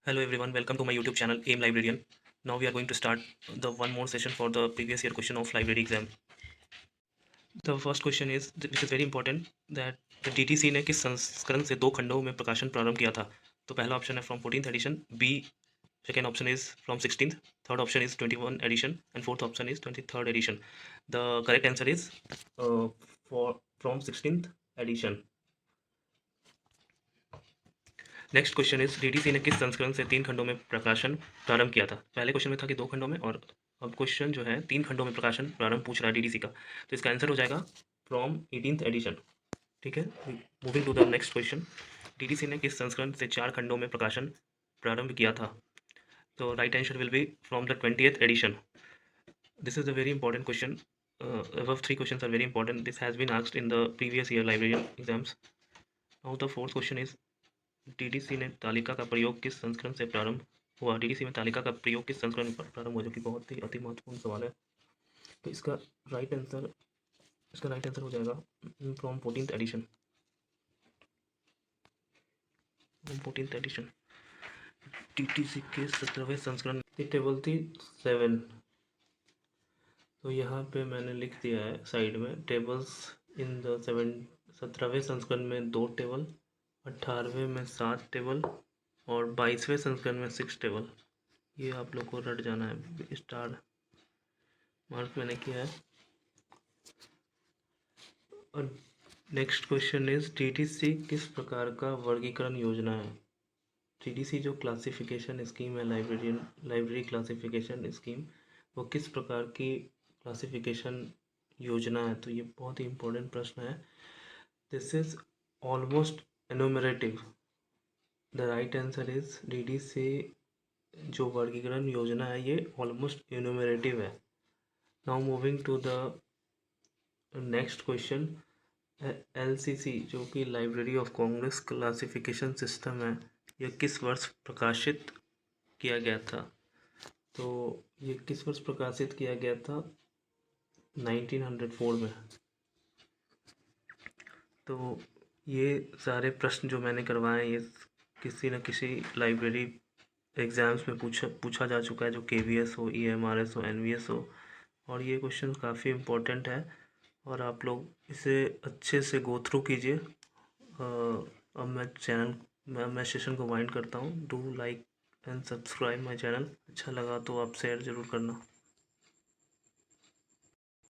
Hello everyone, welcome to my YouTube channel AIM Librarian. Now we are going to start the one more session for the previous year question of library exam. The first question is, which is very important, that the DTC ने किस संस्करण से 2 खंडों में प्रकाशन प्रारंभ किया था? तो पहला ऑप्शन है from 14th edition, B second option is from 16th, third option is 21 edition, and fourth option is 23rd edition. The correct answer is from 16th edition. Next question is DTC ने किस संस्करण से 3 खंडों में प्रकाशन प्रारंभ किया था? पहले क्वेश्चन में था कि 2 खंडों में, और अब क्वेश्चन जो है 3 खंडों में प्रकाशन प्रारंभ पूछ रहा है डीटीसी का, तो इसका आंसर हो जाएगा फ्रॉम 18th एडिशन। ठीक है, moving to the next question, DTC ने किस संस्करण से 4 खंडों में प्रकाशन प्रारंभ किया था? तो right answer will be from the 20th edition. This is a very important question. Above 3 questions are very important. This has been asked in the previous year librarian exams. Now the fourth question is, DDC ने तालिका का प्रयोग किस संस्करण से प्रारंभ हुआ? DDC में तालिका का प्रयोग किस संस्करण में प्रारंभ हुआ, जो कि बहुत ही अति महत्वपूर्ण सवाल है। तो इसका राइट आंसर हो जाएगा फ्रॉम 14th एडिशन। डीटीसी के 17वें संस्करण की टेबल थी 7। तो यहाँ पे मैंने लिख दिया है साइड में, टेबल्स इन द 17वें संस्करण में 2 टेबल, 18वें में 7 टेबल और 22वें संस्करण में 6 टेबल। ये आप लोग को रट जाना है, स्टार मार्क मैंने किया है। और नेक्स्ट क्वेश्चन इज, टीटीसी किस प्रकार का वर्गीकरण योजना है? टीटीसी जो क्लासिफिकेशन स्कीम है, लाइब्रेरी क्लासिफिकेशन स्कीम, वो किस प्रकार की क्लासिफिकेशन योजना है? तो ये बहुत ही इंपॉर्टेंट प्रश्न है। This is almost enumerative. The right answer is DTC जो वर्गीकरण योजना है ये ऑलमोस्ट एनुमरेटिव है। Now moving to the next question, LCC जो कि library of Congress classification system है, यह किस वर्ष प्रकाशित किया गया था? तो ये किस वर्ष प्रकाशित किया गया था? 1904 में। तो ये सारे प्रश्न जो मैंने करवाए ये किसी न किसी लाइब्रेरी एग्ज़ाम्स में पूछा जा चुका है, जो केवीएस हो, ईएमआरएस हो, एनवीएस हो, और ये क्वेश्चन काफ़ी इम्पोर्टेंट है और आप लोग इसे अच्छे से गो थ्रू कीजिए। अब मैं सेशन को वाइंड करता हूँ। Do like and subscribe my channel. अच्छा लगा तो आप शेयर ज़रूर करना।